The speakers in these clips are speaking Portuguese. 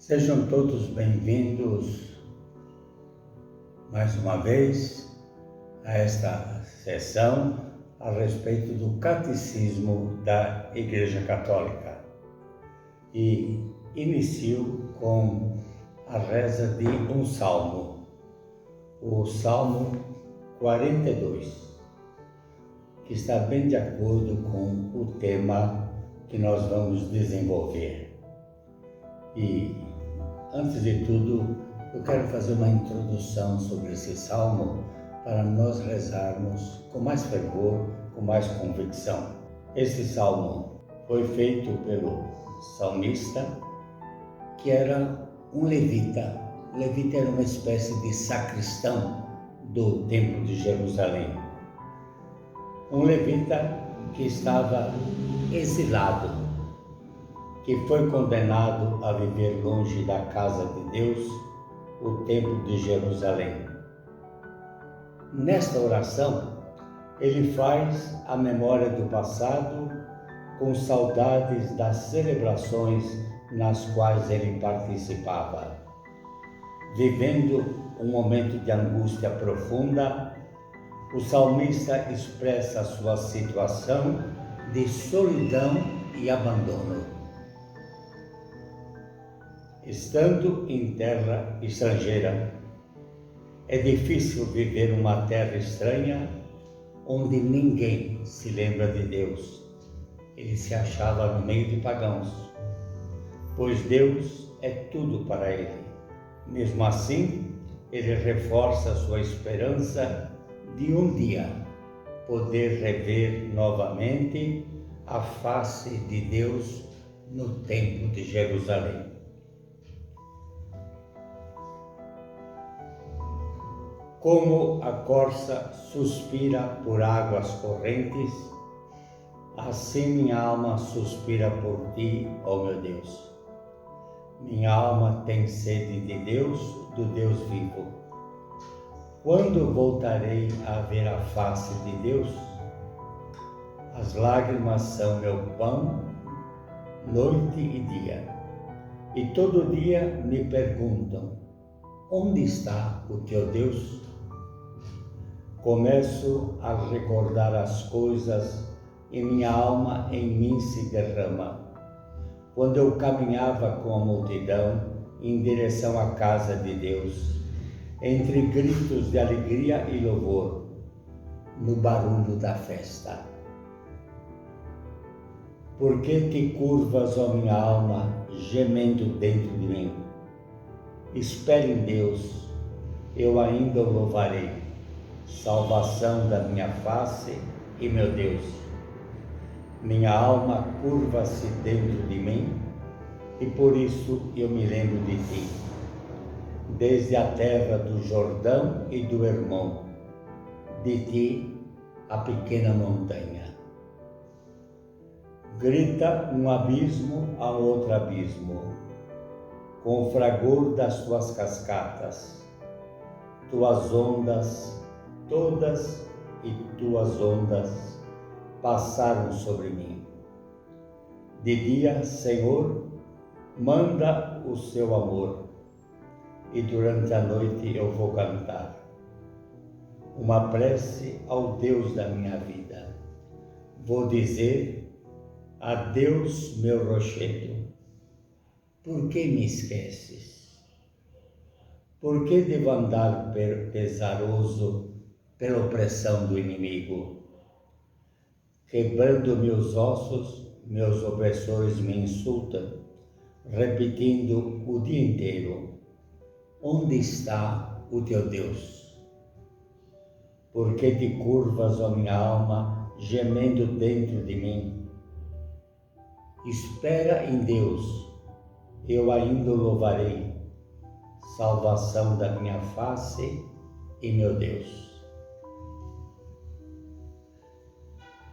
Sejam todos bem-vindos mais uma vez a esta sessão a respeito do Catecismo da Igreja Católica. E inicio com a reza de um salmo, o Salmo 42, que está bem de acordo com o tema que nós vamos desenvolver. E, antes de tudo, eu quero fazer uma introdução sobre esse salmo para nós rezarmos com mais fervor, com mais convicção. Esse salmo foi feito pelo salmista, que era um levita. O levita era uma espécie de sacristão do Templo de Jerusalém. Um levita que estava exilado, que foi condenado a viver longe da casa de Deus, o Templo de Jerusalém. Nesta oração, ele faz a memória do passado com saudades das celebrações nas quais ele participava. Vivendo um momento de angústia profunda, o salmista expressa a sua situação de solidão e abandono. Estando em terra estrangeira, é difícil viver numa terra estranha onde ninguém se lembra de Deus. Ele se achava no meio de pagãos, pois Deus é tudo para ele. Mesmo assim, ele reforça sua esperança de um dia poder rever novamente a face de Deus no Templo de Jerusalém. Como a corça suspira por águas correntes, assim minha alma suspira por ti, ó meu Deus. Minha alma tem sede de Deus, do Deus vivo. Quando voltarei a ver a face de Deus? As lágrimas são meu pão, noite e dia. E todo dia me perguntam: onde está o teu Deus? Começo a recordar as coisas e minha alma em mim se derrama. Quando eu caminhava com a multidão em direção à casa de Deus, entre gritos de alegria e louvor, no barulho da festa. Por que te curvas, ó minha alma, gemendo dentro de mim? Espere em Deus, eu ainda o louvarei, salvação da minha face e meu Deus. Minha alma curva-se dentro de mim e por isso eu me lembro de ti. Desde a terra do Jordão e do Hermon, de ti a pequena montanha. Grita um abismo a outro abismo, com o fragor das tuas cascatas, tuas ondas, todas e tuas ondas passaram sobre mim. De dia, Senhor, manda o seu amor, e durante a noite eu vou cantar uma prece ao Deus da minha vida. Vou dizer: adeus, meu rochedo, por que me esqueces? Por que devo andar pesaroso pela opressão do inimigo? Quebrando meus ossos, meus opressores me insultam, repetindo o dia inteiro: onde está o teu Deus? Por que te curvas, ó minha alma, gemendo dentro de mim? Espera em Deus, eu ainda o louvarei, salvação da minha face e meu Deus.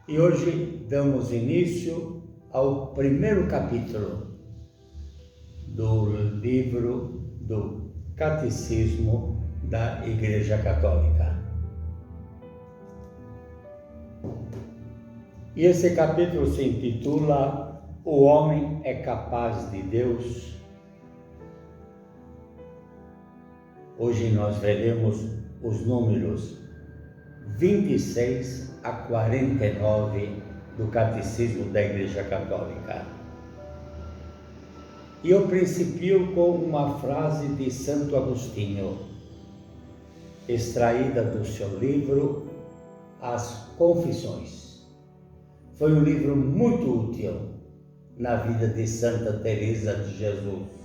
E hoje damos início ao primeiro capítulo do livro do Catecismo da Igreja Católica. E esse capítulo se intitula O Homem é Capaz de Deus? Hoje nós veremos os números 26 a 49 do Catecismo da Igreja Católica. E eu principio com uma frase de Santo Agostinho, extraída do seu livro As Confissões. Foi um livro muito útil na vida de Santa Teresa de Jesus,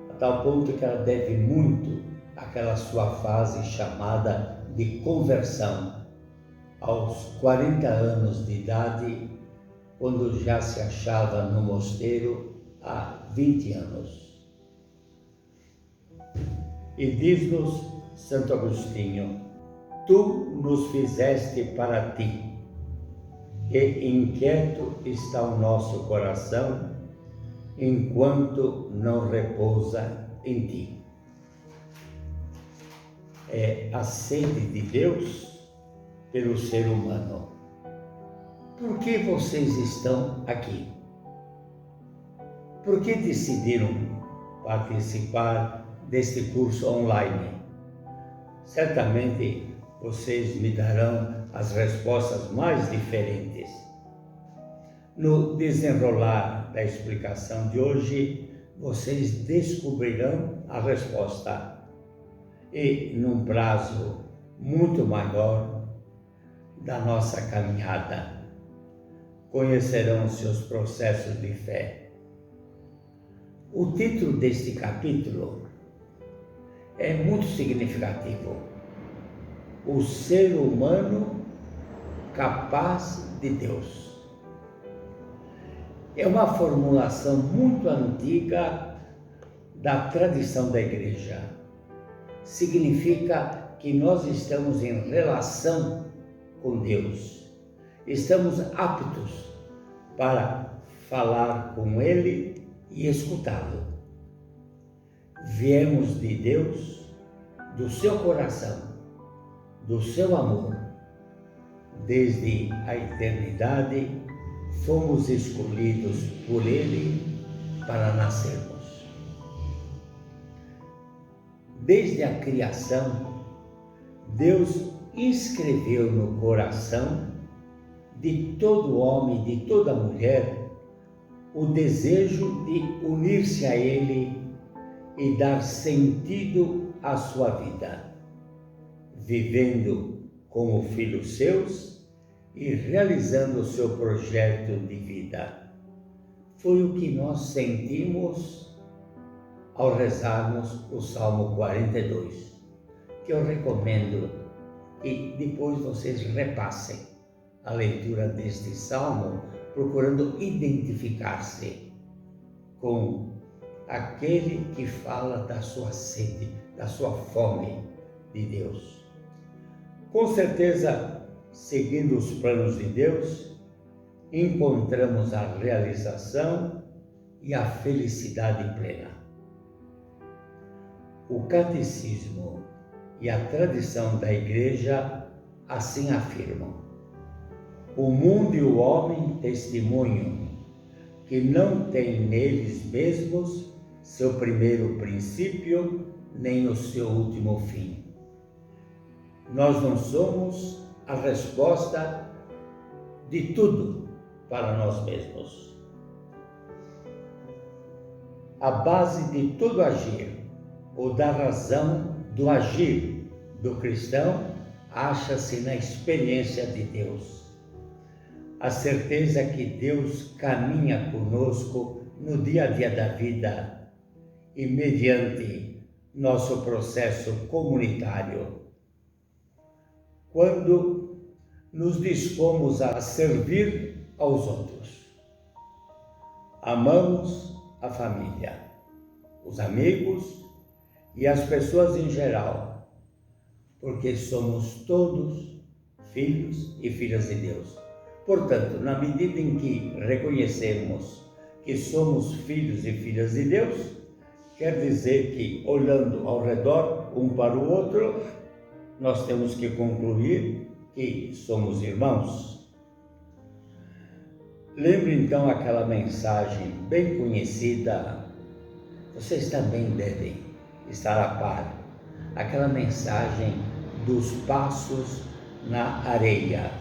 a tal ponto que ela deve muito àquela sua fase chamada de conversão, aos 40 anos de idade, quando já se achava no mosteiro há 20 anos. E diz-nos Santo Agostinho: tu nos fizeste para ti, e inquieto está o nosso coração, enquanto não repousa em ti. É a sede de Deus pelo ser humano. Por que vocês estão aqui? Por que decidiram participar deste curso online? Certamente vocês me darão as respostas mais diferentes. No desenrolar da explicação de hoje, vocês descobrirão a resposta. E num prazo muito maior da nossa caminhada, conhecerão seus processos de fé. O título deste capítulo é muito significativo: o ser humano capaz de Deus. É uma formulação muito antiga da tradição da Igreja. Significa que nós estamos em relação com Deus, estamos aptos para falar com Ele e escutá-lo. Viemos de Deus, do seu coração, do seu amor. Desde a eternidade, fomos escolhidos por Ele para nascermos. Desde a criação, Deus inscreveu no coração de todo homem, de toda mulher, o desejo de unir-se a Ele e dar sentido à sua vida, vivendo como filhos seus e realizando o seu projeto de vida. Foi o que nós sentimos ao rezarmos o Salmo 42, que eu recomendo e depois vocês repassem a leitura deste salmo, procurando identificar-se com aquele que fala da sua sede, da sua fome de Deus. Com certeza, seguindo os planos de Deus, encontramos a realização e a felicidade plena. O catecismo e a tradição da Igreja assim afirmam: o mundo e o homem testemunham que não têm neles mesmos seu primeiro princípio, nem o seu último fim. Nós não somos a resposta de tudo para nós mesmos. A base de todo agir, ou da razão do agir do cristão, acha-se na experiência de Deus. A certeza que Deus caminha conosco no dia a dia da vida e mediante nosso processo comunitário. Quando nos dispomos a servir aos outros, amamos a família, os amigos e as pessoas em geral, porque somos todos filhos e filhas de Deus. Portanto, na medida em que reconhecemos que somos filhos e filhas de Deus, quer dizer que, olhando ao redor um para o outro, nós temos que concluir que somos irmãos. Lembre então aquela mensagem bem conhecida: vocês também devem estar a par. Aquela mensagem dos passos na areia,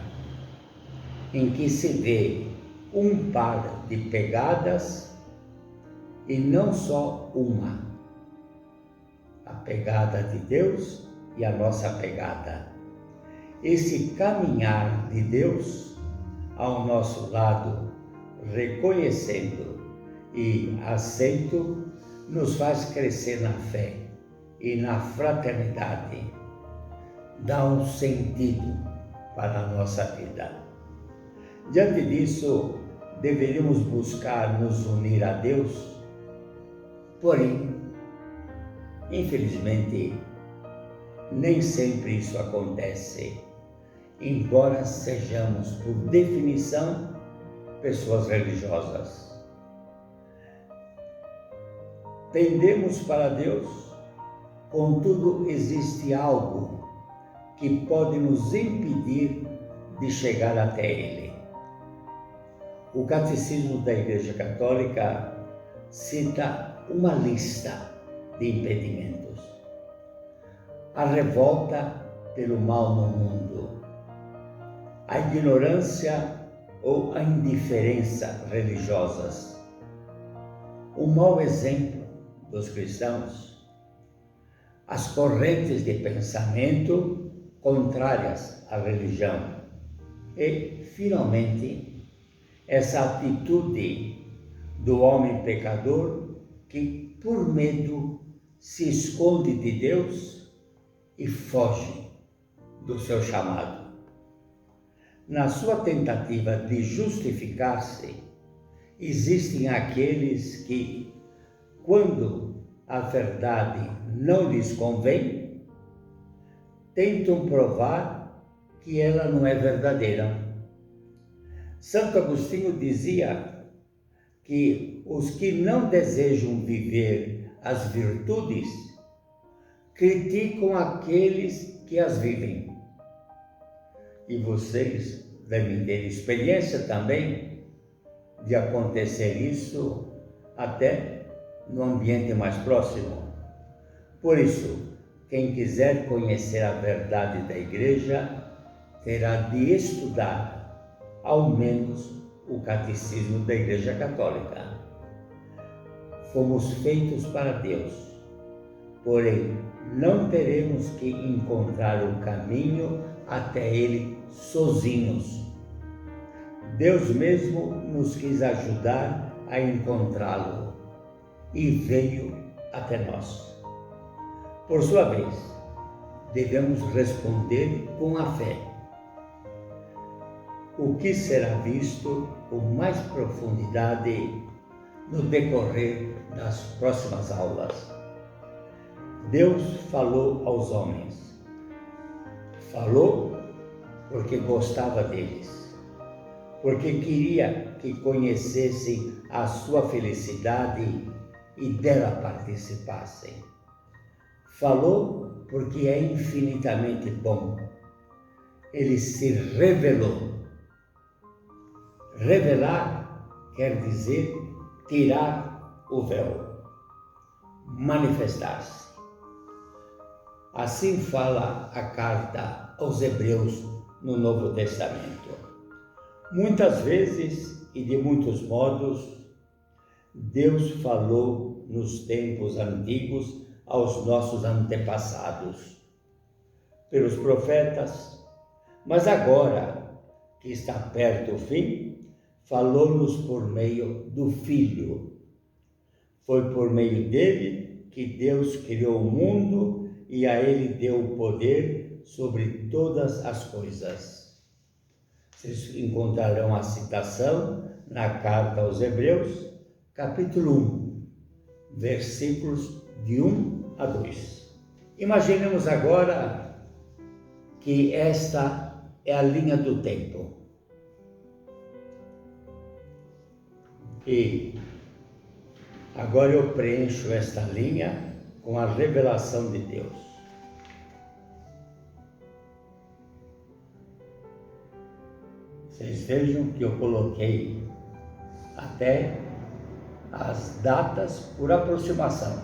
em que se vê um par de pegadas e não só uma. A pegada de Deus e a nossa pegada. Esse caminhar de Deus ao nosso lado, reconhecendo e aceito, nos faz crescer na fé e na fraternidade. Dá um sentido para a nossa vida. Diante disso, deveríamos buscar nos unir a Deus, porém, infelizmente, nem sempre isso acontece, embora sejamos, por definição, pessoas religiosas. Tendemos para Deus, contudo, existe algo que pode nos impedir de chegar até Ele. O Catecismo da Igreja Católica cita uma lista de impedimentos. A revolta pelo mal no mundo, a ignorância ou a indiferença religiosas, o mau exemplo dos cristãos, as correntes de pensamento contrárias à religião e, finalmente, essa atitude do homem pecador que, por medo, se esconde de Deus e foge do seu chamado. Na sua tentativa de justificar-se, existem aqueles que, quando a verdade não lhes convém, tentam provar que ela não é verdadeira. Santo Agostinho dizia que os que não desejam viver as virtudes criticam aqueles que as vivem. E vocês devem ter experiência também de acontecer isso até no ambiente mais próximo. Por isso, quem quiser conhecer a verdade da Igreja terá de estudar ao menos o Catecismo da Igreja Católica. Fomos feitos para Deus, porém não teremos que encontrar o caminho até Ele sozinhos. Deus mesmo nos quis ajudar a encontrá-lo e veio até nós. Por sua vez, devemos responder com a fé. O que será visto com mais profundidade no decorrer das próximas aulas. Deus falou aos homens. Falou porque gostava deles, porque queria que conhecessem a sua felicidade e dela participassem. Falou porque é infinitamente bom. Ele se revelou. Revelar quer dizer tirar o véu, manifestar-se. Assim fala a carta aos Hebreus no Novo Testamento. Muitas vezes e de muitos modos, Deus falou nos tempos antigos aos nossos antepassados, pelos profetas, mas agora que está perto o fim, falou-nos por meio do Filho. Foi por meio dele que Deus criou o mundo e a ele deu o poder sobre todas as coisas. Vocês encontrarão a citação na carta aos Hebreus, capítulo 1, versículos de 1 a 2. Imaginemos agora que esta é a linha do tempo. E agora eu preencho esta linha com a revelação de Deus. Vocês vejam que eu coloquei até as datas por aproximação.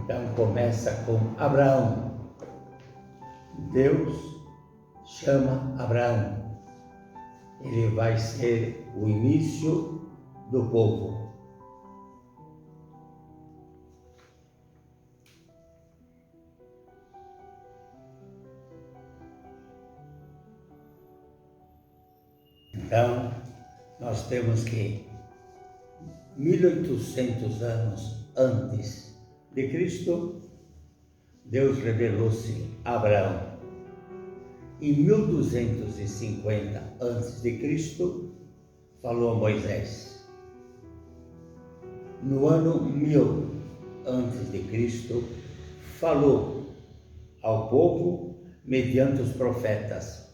Então começa com Abraão. Deus chama Abraão. Ele vai ser o início do povo. Então, nós temos que 1800 anos antes de Cristo, Deus revelou-se a Abraão. Em 1250 antes de Cristo, falou a Moisés. No ano 1000 antes de Cristo, falou ao povo mediante os profetas.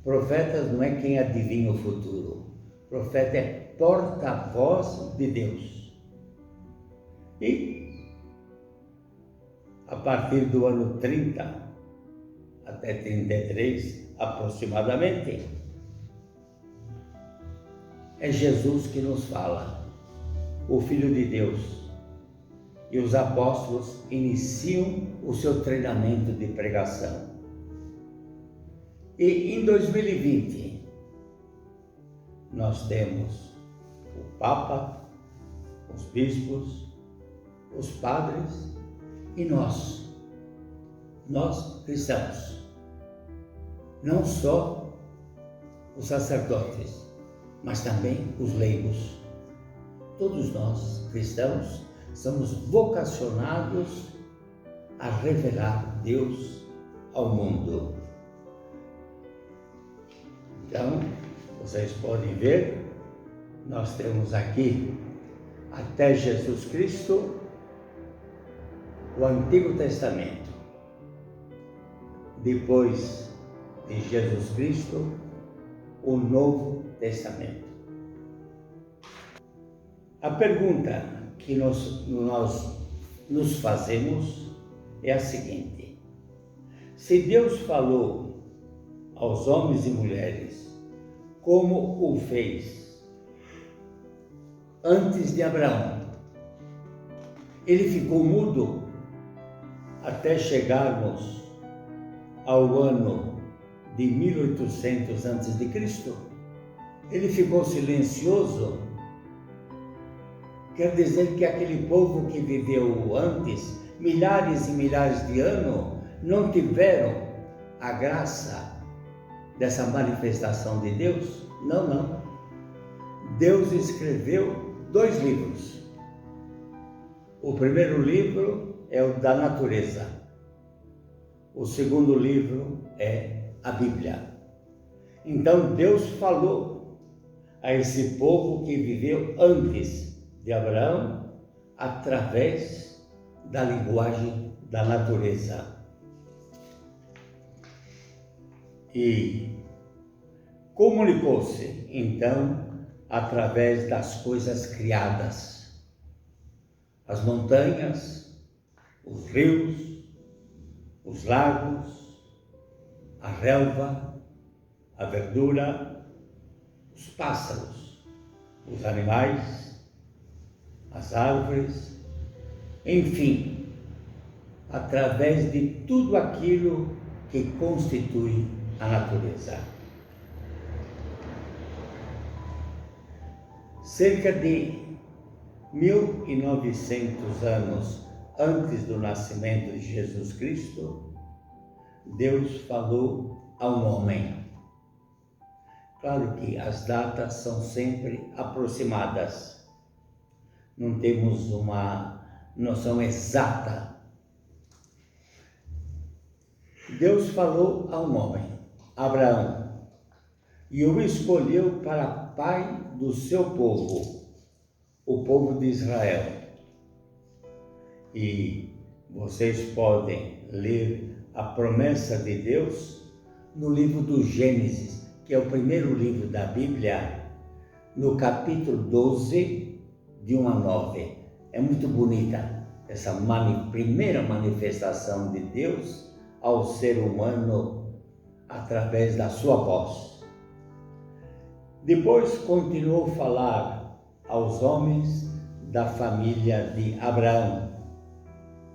Profetas não é quem adivinha o futuro. Profeta é porta-voz de Deus. E a partir do ano 30 até 33 aproximadamente, é Jesus que nos fala, o Filho de Deus. E os apóstolos iniciam o seu treinamento de pregação. E em 2020, nós temos o Papa, os bispos, os padres e nós cristãos. Não só os sacerdotes, mas também os leigos. Todos nós, cristãos, somos vocacionados a revelar Deus ao mundo. Então, vocês podem ver, nós temos aqui, até Jesus Cristo, o Antigo Testamento. Depois de Jesus Cristo, o Novo Testamento. A pergunta que nós nos fazemos é a seguinte: se Deus falou aos homens e mulheres como o fez antes de Abraão, ele ficou mudo até chegarmos ao ano de 1800 antes de Cristo? Ele ficou silencioso? Quer dizer que aquele povo que viveu antes, milhares e milhares de anos, não tiveram a graça dessa manifestação de Deus? Não, não. Deus escreveu 2 livros. O primeiro livro é o da natureza. O segundo livro é a Bíblia. Então Deus falou a esse povo que viveu antes de Abraão através da linguagem da natureza. E comunicou-se, então, através das coisas criadas. As montanhas, os rios, os lagos, a relva, a verdura, os pássaros, os animais, as árvores, enfim, através de tudo aquilo que constitui a natureza. Cerca de 1900 anos antes do nascimento de Jesus Cristo, Deus falou ao homem. Claro que as datas são sempre aproximadas. Não temos uma noção exata. Deus falou ao homem, Abraão, e o escolheu para pai do seu povo, o povo de Israel. E vocês podem ler a promessa de Deus no livro do Gênesis, que é o primeiro livro da Bíblia, no capítulo 12, de 1 a 9. É muito bonita essa primeira manifestação de Deus ao ser humano através da sua voz. Depois continuou a falar aos homens da família de Abraão.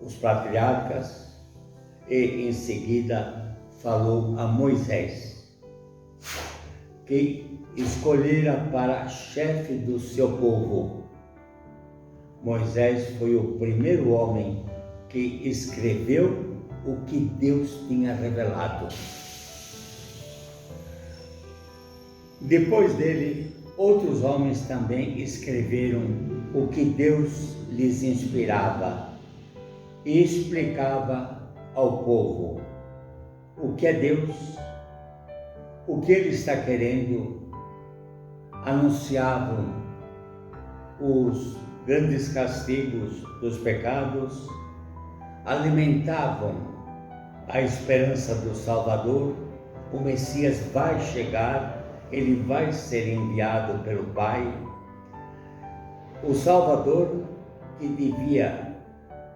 os patriarcas e em seguida falou a Moisés, que escolhera para chefe do seu povo. Moisés foi o primeiro homem que escreveu o que Deus tinha revelado. Depois dele, outros homens também escreveram o que Deus lhes inspirava e explicava ao povo o que é Deus, o que Ele está querendo. Anunciavam os grandes castigos dos pecados, alimentavam a esperança do Salvador. O Messias vai chegar, ele vai ser enviado pelo Pai. O Salvador que devia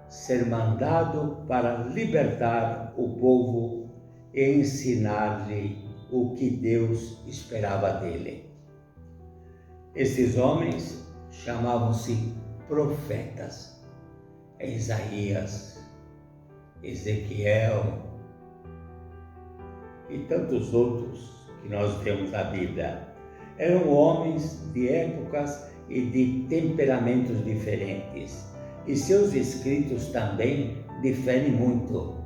ser mandado para libertar o povo e ensinar-lhe o que Deus esperava dele. Esses homens chamavam-se profetas. Isaías, Ezequiel e tantos outros que nós temos na Bíblia. Eram homens de épocas e de temperamentos diferentes. E seus escritos também diferem muito,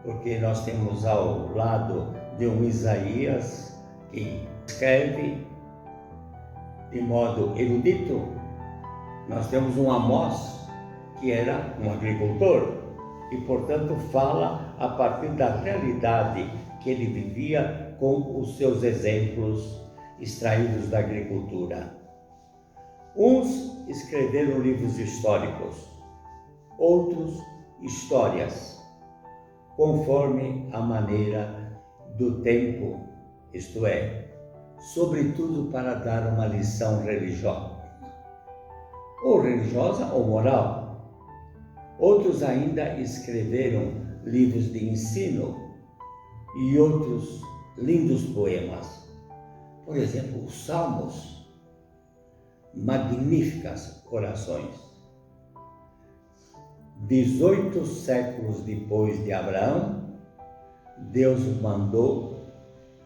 porque nós temos ao lado de um Isaías que escreve de modo erudito. Nós temos um Amós que era um agricultor e, portanto, fala a partir da realidade que ele vivia com os seus exemplos extraídos da agricultura. Uns escreveram livros históricos, outros histórias, conforme a maneira do tempo, isto é, sobretudo para dar uma lição religiosa, ou moral. Outros ainda escreveram livros de ensino e outros lindos poemas. Por exemplo, os Salmos, magníficas orações. 18 séculos depois de Abraão, Deus mandou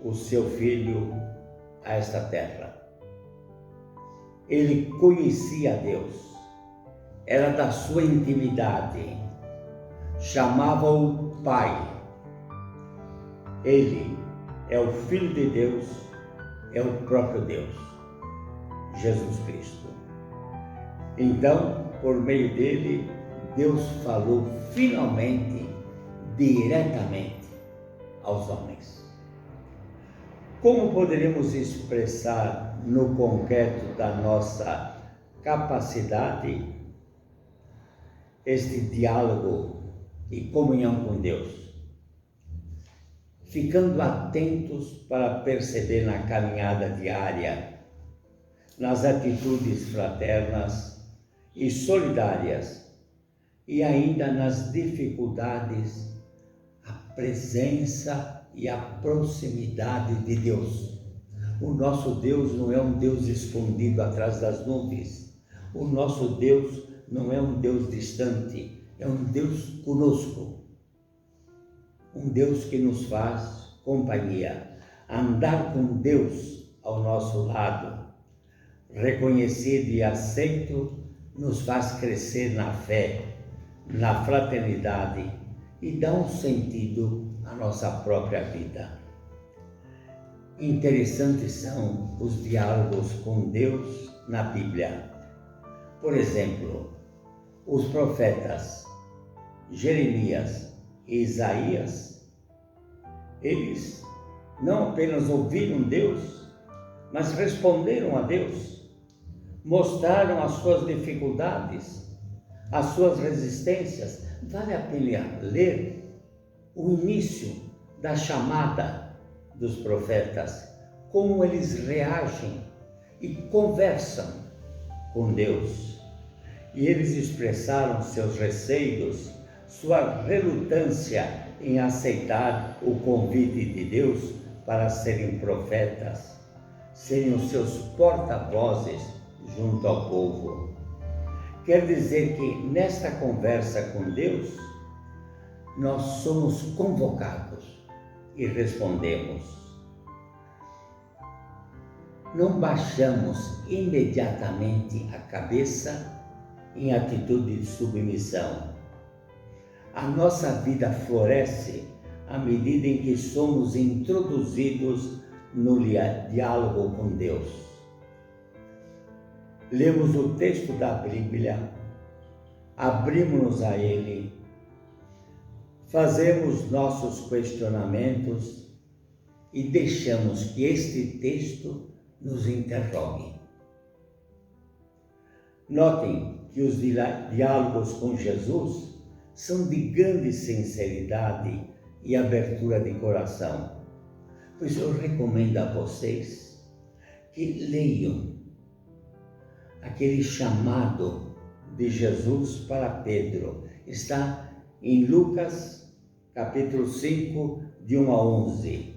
o seu filho a esta terra. Ele conhecia Deus, era da sua intimidade, chamava-o Pai. Ele é o Filho de Deus, é o próprio Deus, Jesus Cristo. Então, por meio dele, Deus falou finalmente, diretamente aos homens. Como poderemos expressar no concreto da nossa capacidade este diálogo e comunhão com Deus? Ficando atentos para perceber na caminhada diária, nas atitudes fraternas e solidárias e ainda nas dificuldades, a presença e a proximidade de Deus. O nosso Deus não é um Deus escondido atrás das nuvens. O nosso Deus não é um Deus distante, é um Deus conosco. Um Deus que nos faz companhia. Andar com Deus ao nosso lado, reconhecido e aceito, nos faz crescer na fé, na fraternidade e dá um sentido à nossa própria vida. Interessantes são os diálogos com Deus na Bíblia. Por exemplo, os profetas Jeremias e Isaías, eles não apenas ouviram Deus, mas responderam a Deus, mostraram as suas dificuldades, as suas resistências. Vale a pena ler o início da chamada dos profetas, como eles reagem e conversam com Deus. E eles expressaram seus receios, sua relutância em aceitar o convite de Deus para serem profetas, serem os seus porta-vozes junto ao povo. Quer dizer que nesta conversa com Deus, nós somos convocados e respondemos. Não baixamos imediatamente a cabeça em atitude de submissão. A nossa vida floresce à medida em que somos introduzidos no diálogo com Deus. Lemos o texto da Bíblia, abrimos-nos a Ele, fazemos nossos questionamentos e deixamos que este texto nos interrogue. Notem que os diálogos com Jesus são de grande sinceridade e abertura de coração. Pois eu recomendo a vocês que leiam aquele chamado de Jesus para Pedro. Está em Lucas, capítulo 5, de 1 a 11.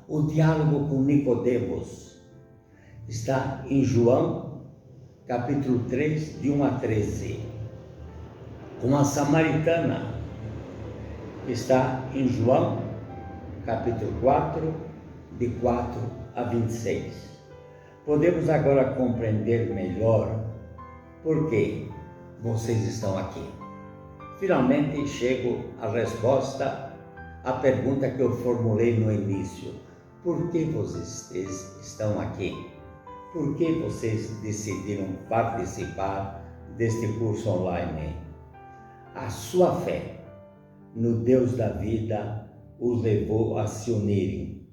O diálogo com Nicodemos está em João, capítulo 3, de 1 a 13. Com a samaritana está em João, capítulo 4, de 4 a 26. Podemos agora compreender melhor por que vocês estão aqui. Finalmente chego à resposta à pergunta que eu formulei no início. Por que vocês estão aqui? Por que vocês decidiram participar deste curso online? A sua fé no Deus da vida os levou a se unirem,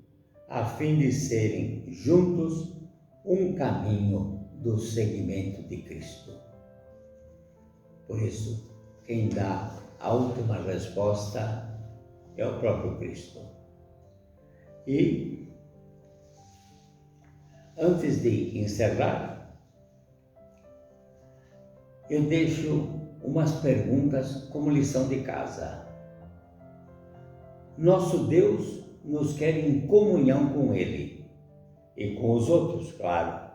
a fim de serem juntos um caminho do seguimento de Cristo. Por isso, quem dá a última resposta é o próprio Cristo. E, antes de encerrar, eu deixo umas perguntas como lição de casa. Nosso Deus nos quer em comunhão com Ele e com os outros, claro.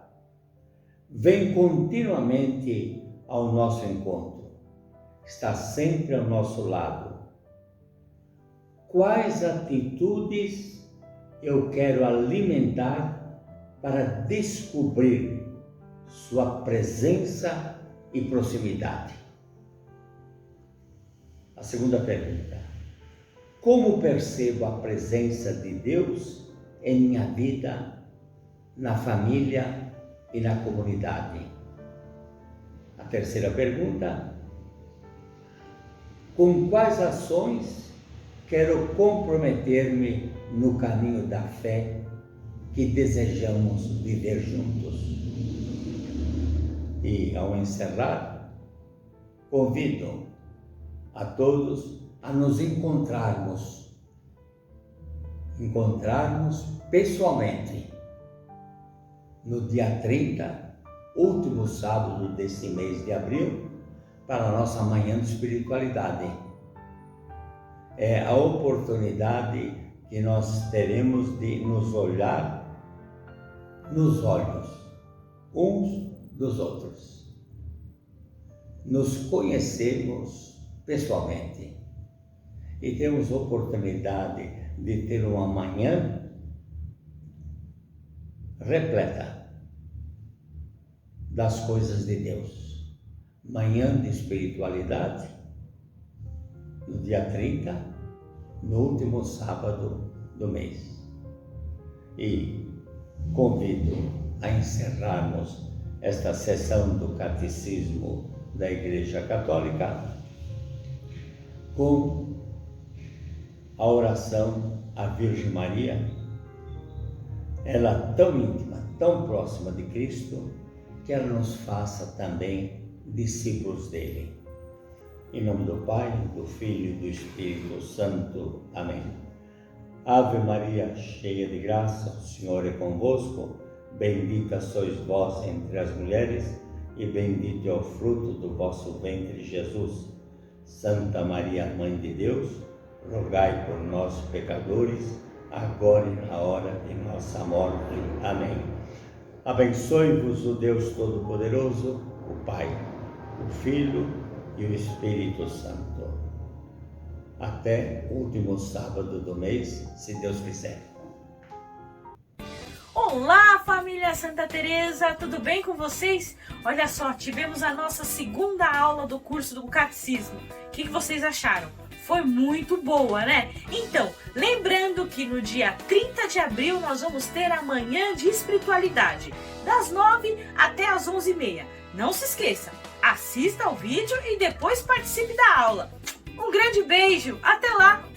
Vem continuamente ao nosso encontro, está sempre ao nosso lado. Quais atitudes eu quero alimentar para descobrir sua presença e proximidade? A segunda pergunta: como percebo a presença de Deus em minha vida, na família e na comunidade? A terceira pergunta: com quais ações quero comprometer-me no caminho da fé que desejamos viver juntos? E, ao encerrar, convido a todos a nos encontrarmos pessoalmente no dia 30, último sábado deste mês de abril, para a nossa manhã de espiritualidade. É a oportunidade que nós teremos de nos olhar nos olhos uns dos outros, nos conhecermos pessoalmente e temos oportunidade de ter uma manhã repleta das coisas de Deus. Manhã de espiritualidade, no dia 30, no último sábado do mês. E convido a encerrarmos esta sessão do Catecismo da Igreja Católica com a oração à Virgem Maria, ela tão íntima, tão próxima de Cristo, que ela nos faça também discípulos dele. Em nome do Pai, do Filho e do Espírito Santo. Amém. Ave Maria, cheia de graça, o Senhor é convosco. Bendita sois vós entre as mulheres, e bendito é o fruto do vosso ventre, Jesus. Santa Maria, Mãe de Deus, rogai por nós, pecadores, agora e na hora de nossa morte. Amém. Abençoe-vos o Deus Todo-Poderoso, o Pai, o Filho e o Espírito Santo. Até o último sábado do mês, se Deus quiser. Olá, família Santa Teresa, tudo bem com vocês? Olha só, tivemos a nossa segunda aula do curso do Catecismo. O que vocês acharam? Foi muito boa, né? Então, lembrando que no dia 30 de abril nós vamos ter a manhã de espiritualidade, das 9 até as 11h30. Não se esqueça, assista ao vídeo e depois participe da aula. Um grande beijo, até lá!